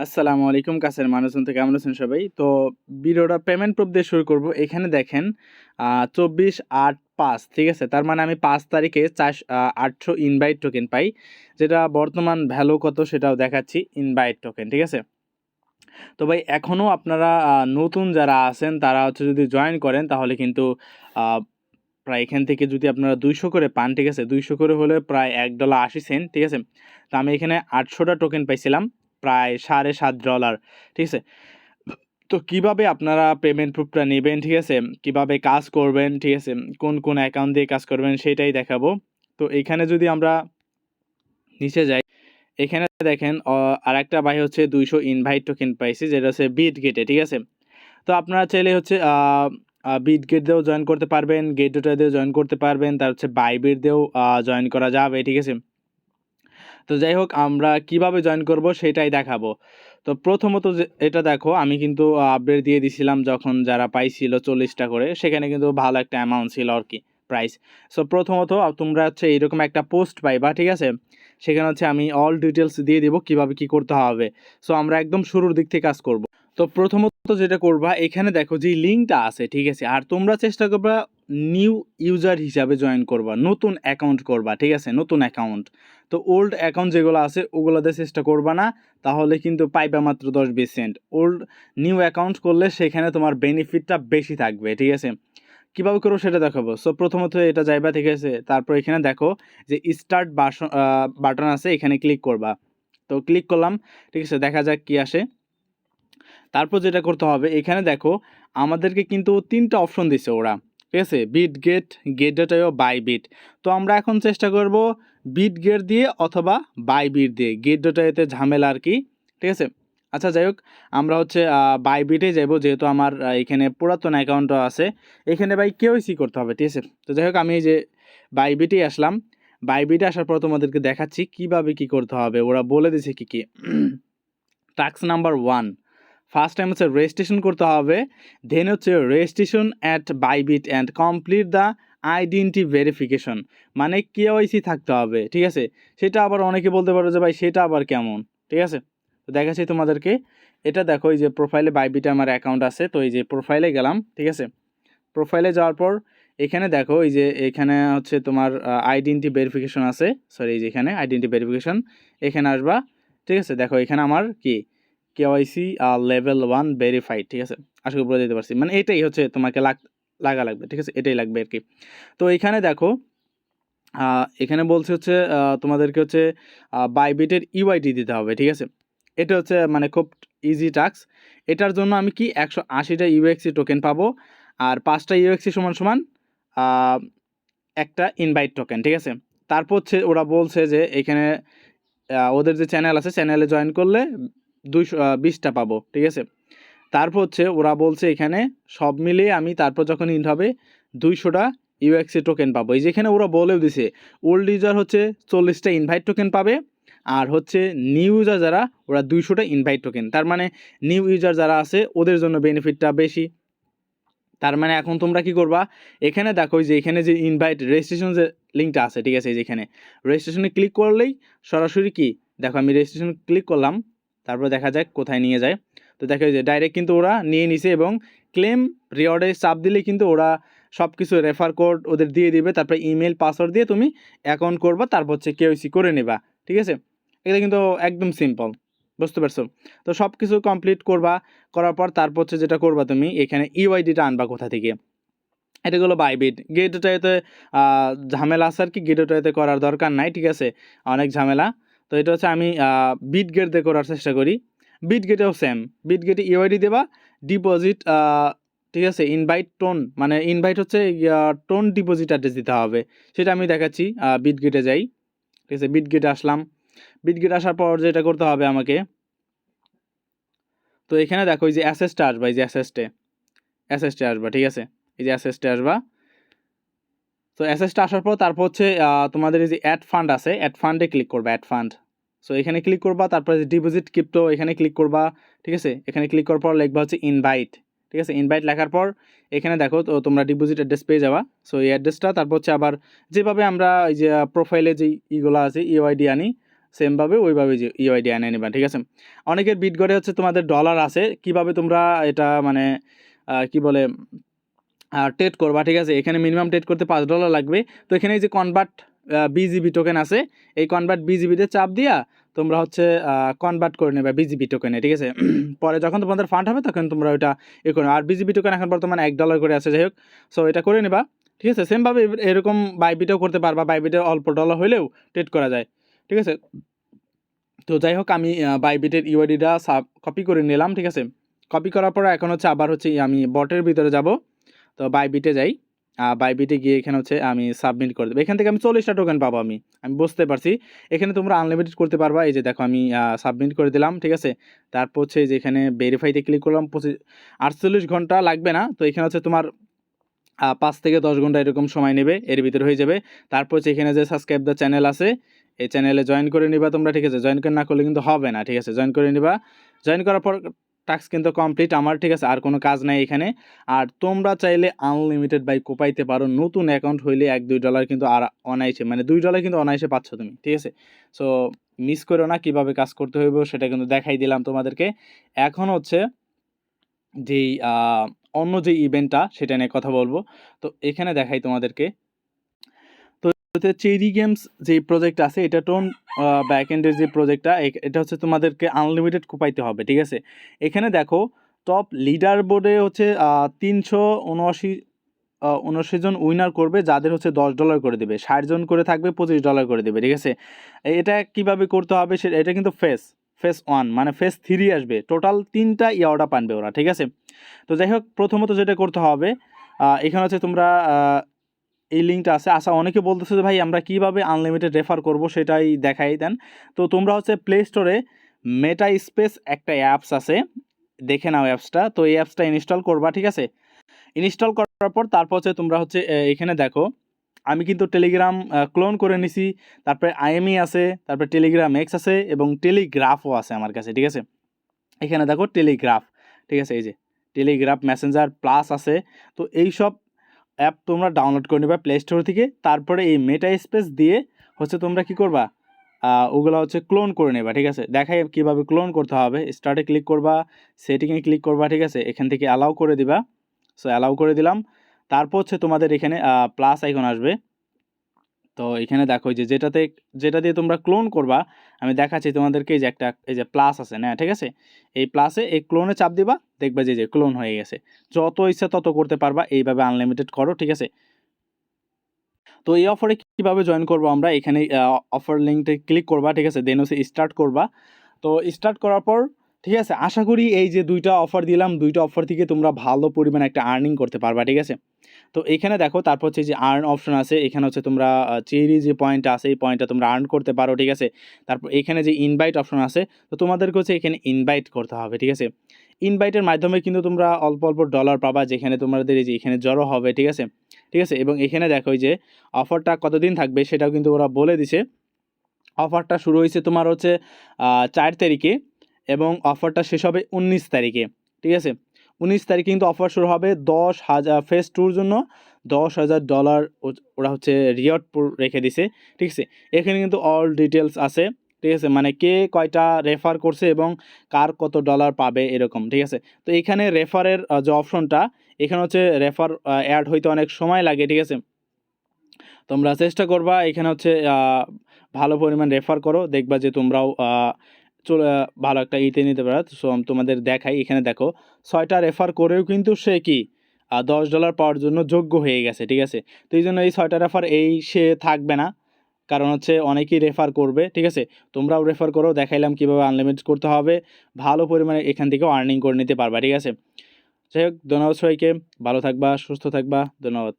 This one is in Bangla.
আসসালামু আলাইকুম কাছের মানুষজন থেকে কেমন আছেন সবাই? তো ভিডিওটা পেমেন্ট প্রুফ দিয়ে শুরু করব। এখানে দেখেন 24/8/5 ঠিক আছে? তার মানে আমি ৫ তারিখে ৮০০ ইনভাইট টোকেন পাই। যেটা বর্তমান ভ্যালু কত সেটাও দেখাচ্ছি ইনভাইট টোকেন, ঠিক আছে? তো ভাই এখনও আপনারা নতুন যারা আছেন তারা হচ্ছে যদি জয়েন করেন তাহলে কিন্তু আ প্রায় এখান থেকে যদি আপনারা ২০০ করে পান, ঠিক আছে? ২০০ করে হলে প্রায় $১.৮০, ঠিক আছে? তো আমি এখানে ৮০০ টা টোকেন পাইছিলাম, প্রায় $৭.৫, ঠিক আছে? তো কিভাবে আপনারা পেমেন্ট প্রুফটা নেবেন, ঠিক আছে? কিভাবে কাজ করবেন, ঠিক আছে? কোন অ্যাকাউন্ট দিয়ে কাজ করবেন সেটাই দেখাবো। তো এইখানে যদি আমরা নিচে যাই, এখানে দেখেন আরেকটা ভাই হচ্ছে ২০০ ইনভাইট টোকেন পাইছে যেটা হচ্ছে বিটগেটে, ঠিক আছে? তো আপনারা চাইলে হচ্ছে বিটগেট দিয়েও জয়েন করতে পারবেন, গেটওয়ে দিয়েও জয়েন করতে পারবেন, তার হচ্ছে বাইবিট দিয়েও জয়েন করা যাবে, ঠিক আছে? তো যাই হোক আমরা কিভাবে জয়েন করব সেটাই দেখাবো। তো প্রথমত যে এটা দেখো আমি কিন্তু আপডেট দিয়ে দিছিলাম যখন যারা পাইছিল ৪০ টা করে, সেখানে কিন্তু ভালো একটা অ্যামাউন্ট ছিল আরকি প্রাইস। সো প্রথমত তোমরা হচ্ছে এইরকম একটা পোস্ট পাইবা, ঠিক আছে? সেখানে হচ্ছে আমি অল ডিটেইলস দিয়ে দিব কিভাবে কি করতে হবে। সো আমরা একদম শুরুর দিক থেকে কাজ করব। তো প্রথমত যেটা করবা এখানে দেখো যে লিঙ্কটা আছে, ঠিক আছে? আর তোমরা চেষ্টা করবা নিউ ইউজার হিসাবে জয়েন করবা, নতুন অ্যাকাউন্ট করবা, ঠিক আছে? নতুন অ্যাকাউন্ট। তো ওল্ড অ্যাকাউন্ট যেগুলো আছে ওগুলোতে চেষ্টা করবা না, তাহলে কিন্তু পাইবা মাত্র 10-20 সেন্ট। নিউ অ্যাকাউন্ট করলে সেখানে তোমার বেনিফিটটা বেশি থাকবে, ঠিক আছে? কীভাবে করবো সেটা দেখাবো। সো প্রথমত এটা যাইবা, ঠিক আছে? তারপর এখানে দেখো যে স্টার্ট বাটন আছে, এখানে ক্লিক করবা। তো ক্লিক করলাম, ঠিক আছে? দেখা যাক কি আসে। তারপর যেটা করতে হবে এখানে দেখো আমাদেরকে কিন্তু ৩টা অপশন দিছে ওরা, ঠিক আছে? Bitget, gateway, Bybit. তো আমরা এখন চেষ্টা করব বিটগেট দিয়ে অথবা বাইবিট দিয়ে। গেটওয়েতে ঝামেলা আর কি, ঠিক আছে? আচ্ছা যাই হোক, আমরা হচ্ছে বাইবিটে যাবো যেহেতু আমার এখানে পুরাতন অ্যাকাউন্টও আছে। এখানে ভাই কেওয়াইসি করতে হবে, ঠিক আছে? তো যাই হোক আমি এই যে বাইবিটেই আসলাম। বাইবিটে আসার পর তোমাদেরকে দেখাচ্ছি কিভাবে কি করতে হবে। ওরা বলে দিছে কি টাস্ক নাম্বার 1, ফার্স্ট টাইম হচ্ছে রেজিস্ট্রেশন করতে হবে। দেন হচ্ছে registration at Bybit and complete the identity verification, মানে কেওয়াইসি থাকতে হবে, ঠিক আছে? সেটা আবার অনেকে বলতে পারো যে ভাই সেটা আবার কেমন, ঠিক আছে? তো দেখাচ্ছি তোমাদেরকে। এটা দেখো এই যে প্রোফাইলে বাইবিটে আমার অ্যাকাউন্ট আছে, তো এই যে প্রোফাইলে গেলাম, ঠিক আছে? প্রোফাইলে যাওয়ার পর এখানে দেখো এই যে এখানে হচ্ছে তোমার আইডেন্টি ভেরিফিকেশন আছে, সরি এই যে এখানে আইডেন্টি ভেরিফিকেশন, এখানে আসবা, ঠিক আছে? দেখো এখানে আমার কি কেওয়াইসি লেভেল 1 ভেরিফাইড, ঠিক আছে? আশা করি বুঝাতে পারছি। মানে এটাই হচ্ছে তোমাকে লাগা লাগবে, ঠিক আছে? এটাই লাগবে আরকি। তো এখানে দেখো এখানে বলছে হচ্ছে তোমাদেরকে হচ্ছে বাইবিটের ইউআইডি দিতে হবে, ঠিক আছে? এটা হচ্ছে মানে খুব ইজি টাস্ক। এটার জন্য আমি কি ১৮০ টা ইউএক্সি টোকেন পাবো। আর ৫ টা ইউএক্সি সমান আ একটা ইনভাইট টোকেন, ঠিক আছে? তারপর হচ্ছে ওরা বলছে যে এখানে ওদের যে চ্যানেল আছে চ্যানেলে জয়েন করলে ২০০ টা পাবো, ঠিক আছে? তারপর হচ্ছে ওরা বলছে এখানে সব মিলিয়ে আমি তারপর যখন ইন হবে ২০০ টা ইউএক্সি টোকেন পাবো। এই যেখানে ওরা বলেও দিছে ওল্ড ইউজার হচ্ছে ৪০ টা ইনভাইট টোকেন পাবে, আর হচ্ছে নিউ ইউজার যারা ওরা ২০০ টা ইনভাইট টোকেন। তার মানে নিউ ইউজার যারা আছে ওদের জন্য বেনিফিটটা বেশি। তার মানে এখন তোমরা কি করবা, এখানে দেখো যে এখানে যে ইনভাইট রেজিস্ট্রেশন যে লিঙ্কটা আছে, ঠিক আছে? এই যে এখানে রেজিস্ট্রেশনে ক্লিক করলেই সরাসরি কি দেখো আমি রেজিস্ট্রেশন ক্লিক করলাম, তারপর দেখা যাক কোথায় নিয়ে যায়। তো দেখো যে ডাইরেক্ট কিন্তু ওরা নিয়ে নিছে এবং ক্লেম রিওয়ার্ডে চাপ দিলেই কিন্তু ওরা সব কিছু রেফার কোড ওদের দিয়ে দিবে, তারপরে ইমেল পাসওয়ার্ড দিয়ে তুমি অ্যাকাউন্ট করবা, তারপর হচ্ছে কেওয়াইসি করে নেবা, ঠিক আছে? এটা কিন্তু একদম সিম্পল, বুঝতে পারছো? তো সব কিছু কমপ্লিট করবা, করার পর তারপর হচ্ছে যেটা করবা তুমি এখানে ইউআইডিটা আনবা কোথা থেকে। এটা হলো বাইবিট। গেটওয়েতে ঝামেলা আছে আর কি, গেটওয়েতে করার দরকার নাই, ঠিক আছে? অনেক ঝামেলা। তো এটা হচ্ছে আমি বিটগেট দিয়ে করার চেষ্টা করি। বিটগেটেও সেম। বিটগেটে ইউআইডি দেবা, ডিপোজিট ঠিক আছে? ইনভাইট টোন মানে ইনভাইট হচ্ছে টোন ডিপোজিট অ্যাড্রেস দিতে হবে। সেটা আমি দেখাচ্ছি। বিটগেটে যাই, ঠিক আছে? বিটগেটে আসলাম। বিটগেটে আসার পর যেটা করতে হবে আমাকে, তো এখানে দেখো এই যে অ্যাসেসটা আসবা, এই যে অ্যাসেসটে আসবা, ঠিক আছে? এই যে অ্যাসেসটে আসবা। তো অ্যাসেসটা আসার পর তারপর হচ্ছে তোমাদের এই যে অ্যাড ফান্ড আছে, অ্যাড ফান্ডে ক্লিক করবা, অ্যাড ফান্ড। সো এখানে ক্লিক করবা, তারপরে যে ডিপোজিট ক্রিপ্টো এখানে ক্লিক করবা, ঠিক আছে? এখানে ক্লিক করার পর লিখবা হচ্ছে ইনভাইট, ঠিক আছে? ইনভাইট লেখার পর এখানে দেখো তো তোমরা ডিপোজিট অ্যাড্রেস পেয়ে যাবা। সো এই অ্যাড্রেসটা তারপর হচ্ছে আবার যেভাবে আমরা এই যে প্রোফাইলে যে ইগুলো আছে ইউআইডি আনি, সেমভাবে ওইভাবে যে ইউআইডি এনে নেবা, ঠিক আছে। অনেকের বিটগটে হচ্ছে তোমাদের ডলার আছে, কিভাবে তোমরা এটা মানে কি বলে ট্রেড করবা, ঠিক আছে। এখানে মিনিমাম ট্রেড করতে $5 লাগবে। তো এখানে এই যে কনভার্ট বিজিবি টোকেন আছে, এই কনভার্ট বিজিবিতে চাপ দিয়া তোমরা হচ্ছে কনভার্ট করে নেবে বিজিবি টোকেনে, ঠিক আছে। পরে যখন তোমাদের ফান্ড হবে তখন তোমরা ওইটা করে আর বিজিবি টোকেন এখন বর্তমানে $1 করে আছে, যাই হোক। সো এটা করে নেবা, ঠিক আছে। সেমভাবে এরকম বাইবিটেও করতে পারবা, বাইবিটে অল্প ডলার হলেও ট্রেড করা যায়, ঠিক আছে। তো যাই হোক, আমি বাইবিটের ইউআইডিটা কপি করে নিলাম, ঠিক আছে। কপি করার পর এখন হচ্ছে আবার হচ্ছে আমি বটের ভিতরে যাব। তো বাইবিটে যাই, বাইবিটে গিয়ে এখানে হচ্ছে আমি সাবমিট করে দেবো। এখান থেকে আমি 40টা টোকেন পাবো, আমি বুঝতে পারছি। এখানে তোমরা আনলিমিটেড করতে পারবা। এই যে দেখো আমি সাবমিট করে দিলাম, ঠিক আছে। তারপর হচ্ছে যে এখানে ভেরিফাইতে ক্লিক করলাম, 48 ঘন্টা লাগবে না। তো এখানে হচ্ছে তোমার 5 থেকে 10 ঘন্টা এরকম সময় নেবে, এর ভিতরে হয়ে যাবে। তারপর হচ্ছে এখানে যে সাবস্ক্রাইব দ্য চ্যানেল আছে, এই চ্যানেলে জয়েন করে নিবা তোমরা, ঠিক আছে। জয়েন করে না করলে কিন্তু হবে না, ঠিক আছে। জয়েন করে নিবা, জয়েন করার পর টাস্ক কিন্তু কমপ্লিট আমার, ঠিক আছে। আর কোনো কাজ নাই এখানে। আর তোমরা চাইলে আনলিমিটেড বাই কোপাইতে পারো, নতুন অ্যাকাউন্ট হইলে $1-2 কিন্তু আর অনায়াসে, মানে $2 কিন্তু অনায়াসে পাচ্ছ তুমি, ঠিক আছে। সো মিস করো না, কীভাবে কাজ করতে হইব সেটা কিন্তু দেখাই দিলাম তোমাদেরকে। এখন হচ্ছে যেই অন্য যে ইভেন্টটা সেটা নিয়ে কথা বলবো। তো এখানে দেখাই তোমাদেরকে। তো চেরি গেমস যে প্রজেক্ট আছে, এটা টোন ব্যাকএন্ডের যে প্রজেক্টটা, এটা হচ্ছে তোমাদেরকে আনলিমিটেড কোপাইতে হবে, ঠিক আছে। এখানে দেখো টপ লিডার বোর্ডে হচ্ছে 379 জন উইনার করবে, যাদের হচ্ছে $10 করে দেবে। 60 জন করে থাকবে, $25 করে দেবে, ঠিক আছে। এটা কিভাবে করতে হবে সেটা, এটা কিন্তু ফেস 1 মানে ফেস 3 আসবে, টোটাল 3টা ইয়াওটা পানবে ওরা, ঠিক আছে। তো যাই হোক, প্রথমত যেটা করতে হবে, এখানে হচ্ছে তোমরা এই লিঙ্কটা আছে। আচ্ছা, অনেকে বলতেছে যে ভাই আমরা কীভাবে আনলিমিটেড রেফার করব সেটাই দেখাই দেন। তো তোমরা হচ্ছে প্লে স্টোরে মেটা স্পেস একটা অ্যাপস আছে, দেখে নাও অ্যাপসটা। তো এই অ্যাপসটা ইনস্টল করবা, ঠিক আছে। ইনস্টল করার পর তারপর হচ্ছে তোমরা হচ্ছে এখানে দেখো আমি কিন্তু টেলিগ্রাম ক্লোন করে নিছি, তারপরে আইএমই আছে, তারপরে টেলিগ্রাম এক্স আছে এবং টেলিগ্রাফও আছে আমার কাছে, ঠিক আছে। এখানে দেখো টেলিগ্রাফ, ঠিক আছে। এই যে টেলিগ্রাফ মেসেঞ্জার প্লাস আছে। তো এই সব অ্যাপ তোমরা ডাউনলোড করে নেবা প্লে স্টোর থেকে। তারপরে এই মেটা স্পেস দিয়ে হচ্ছে তোমরা কি করবা, ওগুলো হচ্ছে ক্লোন করে নেবা, ঠিক আছে। দেখাই কীভাবে ক্লোন করতে হবে। স্টার্টে ক্লিক করবা, সেটিংয়ে ক্লিক করবা, ঠিক আছে। এখান থেকে অ্যালাউ করে দিবা। সো অ্যালাউ করে দিলাম। তারপর হচ্ছে তোমাদের এখানে প্লাস আইকন আসবে। তো এখানে দেখো যে যেটা দিয়ে তোমরা ক্লোন করবা, আমি দেখাচ্ছি তোমাদেরকে। এই যে একটা এই যে প্লাস আছে না, ঠিক আছে। এই প্লাসে এই ক্লোনে চাপ দিবা, দেখবা যে ক্লোন হয়ে গেছে। যত ইচ্ছা তত করতে পারবা, এইভাবে আনলিমিটেড করো, ঠিক আছে। তো এই অফারে কীভাবে জয়েন করবো আমরা, এখানে অফার লিঙ্কতে ক্লিক করবা, ঠিক আছে। দেন হচ্ছে স্টার্ট করবা। তো স্টার্ট করার পর, ঠিক আছে, আশা করি এই যে 2টা অফার দিলাম, 2টা অফার থেকে তোমরা ভালো পরিমাণে একটা আর্নিং করতে পারবা, ঠিক আছে। তো এখানে দেখো তারপর হচ্ছে যে আর্ন অপশন আছে, এখানে হচ্ছে তোমরা চেরি যে পয়েন্টটা আছে, এই পয়েন্টটা তোমরা আর্ন করতে পারো, ঠিক আছে। তারপর এখানে যে ইনভাইট অপশন আছে, তো তোমাদেরকে হচ্ছে এখানে ইনভাইট করতে হবে, ঠিক আছে। ইনভাইটের মাধ্যমে কিন্তু তোমরা অল্প অল্প ডলার পাবা, যেখানে তোমাদের এই যে এখানে জড়ো হবে, ঠিক আছে, ঠিক আছে। এবং এখানে দেখো যে অফারটা কতদিন থাকবে সেটাও কিন্তু ওরা বলে দিছে। অফারটা শুরু হয়েছে তোমার হচ্ছে 4 তারিখে এবং অফারটা শেষ হবে 19 তারিখে, ঠিক আছে। 19 তারিখে কিন্তু অফার শুরু হবে। 10,000 ফেজ টুর জন্য $10,000 ওরা হচ্ছে রিওয়ার্ড রেখে দিছে, ঠিক আছে। এখানে কিন্তু অল ডিটেলস আছে, ঠিক আছে, মানে কে কয়টা রেফার করছে এবং কার কত ডলার পাবে এরকম, ঠিক আছে। তো এখানে রেফারের যে অপশনটা, এখানে হচ্ছে রেফার অ্যাড হইতে অনেক সময় লাগে, ঠিক আছে। তোমরা চেষ্টা করবা এখানে হচ্ছে ভালো পরিমাণ রেফার করো, দেখবা যে তোমরাও চলে ভালো একটা ইতে নিতে পারো। সো তোমাদের দেখাই, এখানে দেখো 6টা রেফার করেও কিন্তু সে কি $10 পাওয়ার জন্য যোগ্য হয়ে গেছে, ঠিক আছে। তো এই জন্য এই 6টা রেফার সে থাকবে না, কারণ হচ্ছে অনেকেই রেফার করবে, ঠিক আছে। তোমরাও রেফার করো, দেখাইলাম কীভাবে আনলিমিটেড করতে হবে, ভালো পরিমাণে এখান থেকেও আর্নিং করে নিতে পারবা, ঠিক আছে। যাই হোক, ধন্যবাদ সবাইকে, ভালো থাকবা, সুস্থ থাকবা, ধন্যবাদ।